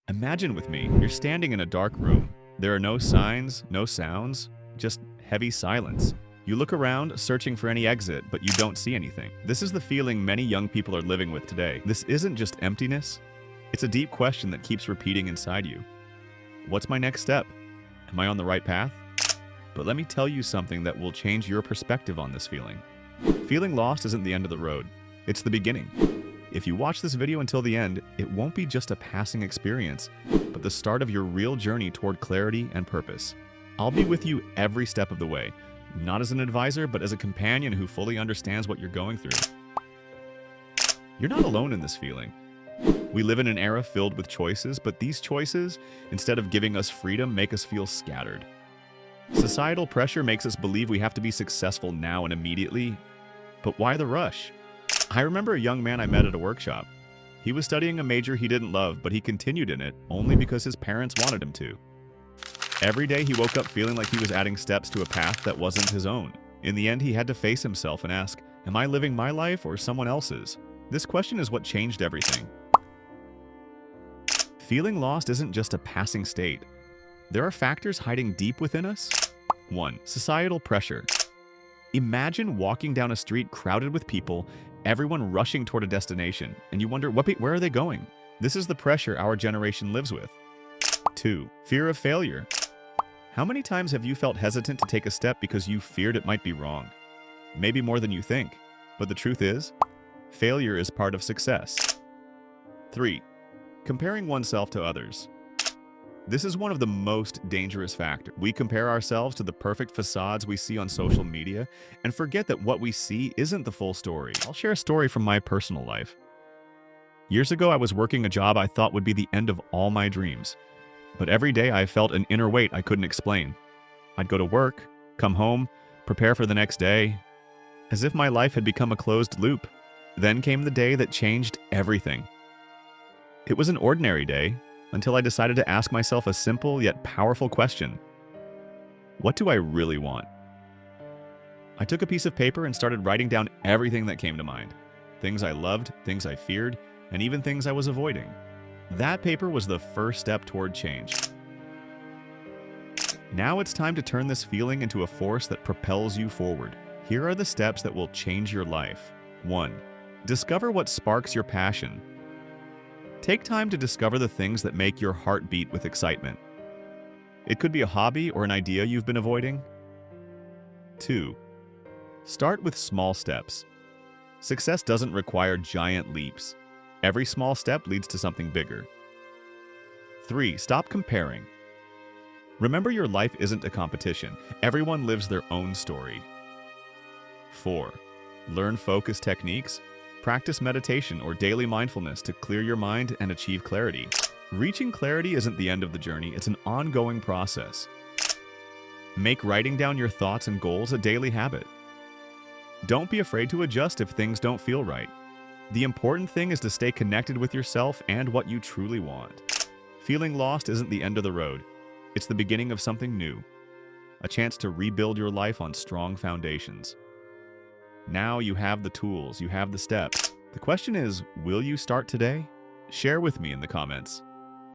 Imagine with me, you're standing in a dark room. There are no signs, no sounds, just heavy silence. You look around, searching for any exit, but you don't see anything. This is the feeling many young people are living with today. This isn't just emptiness. It's a deep question that keeps repeating inside you. What's my next step? Am I on the right path? But let me tell you something that will change your perspective on this feeling. Feeling lost isn't the end of the road. It's the beginning. If you watch this video until the end, it won't be just a passing experience, but the start of your real journey toward clarity and purpose. I'll be with you every step of the way, not as an advisor, but as a companion who fully understands what you're going through. You're not alone in this feeling. We live in an era filled with choices, but these choices, instead of giving us freedom, make us feel scattered. Societal pressure makes us believe we have to be successful now and immediately, but why the rush? I remember a young man I met at a workshop. He was studying a major he didn't love, but he continued in it only because his parents wanted him to. Every day he woke up feeling like he was adding steps to a path that wasn't his own. In the end, he had to face himself and ask, am I living my life or someone else's? This question is what changed everything. Feeling lost isn't just a passing state. There are factors hiding deep within us. 1. Societal pressure. Imagine walking down a street crowded with people, everyone rushing toward a destination, and you wonder, where are they going? This is the pressure our generation lives with. 2. Fear of failure. How many times have you felt hesitant to take a step because you feared it might be wrong? Maybe more than you think, but the truth is, failure is part of success. 3. Comparing oneself to others. This is one of the most dangerous factors. We compare ourselves to the perfect facades we see on social media and forget that what we see isn't the full story. I'll share a story from my personal life. Years ago, I was working a job I thought would be the end of all my dreams. But every day I felt an inner weight I couldn't explain. I'd go to work, come home, prepare for the next day, as if my life had become a closed loop. Then came the day that changed everything. It was an ordinary day, until I decided to ask myself a simple yet powerful question. What do I really want? I took a piece of paper and started writing down everything that came to mind. Things I loved, things I feared, and even things I was avoiding. That paper was the first step toward change. Now it's time to turn this feeling into a force that propels you forward. Here are the steps that will change your life. 1. Discover what sparks your passion. Take time to discover the things that make your heart beat with excitement. It could be a hobby or an idea you've been avoiding. 2. Start with small steps. Success doesn't require giant leaps. Every small step leads to something bigger. 3. Stop comparing. Remember, your life isn't a competition. Everyone lives their own story. 4. Learn focus techniques. Practice meditation or daily mindfulness to clear your mind and achieve clarity. Reaching clarity isn't the end of the journey, it's an ongoing process. Make writing down your thoughts and goals a daily habit. Don't be afraid to adjust if things don't feel right. The important thing is to stay connected with yourself and what you truly want. Feeling lost isn't the end of the road. It's the beginning of something new. A chance to rebuild your life on strong foundations. Now you have the tools, you have the steps. The question is, will you start today? Share with me in the comments.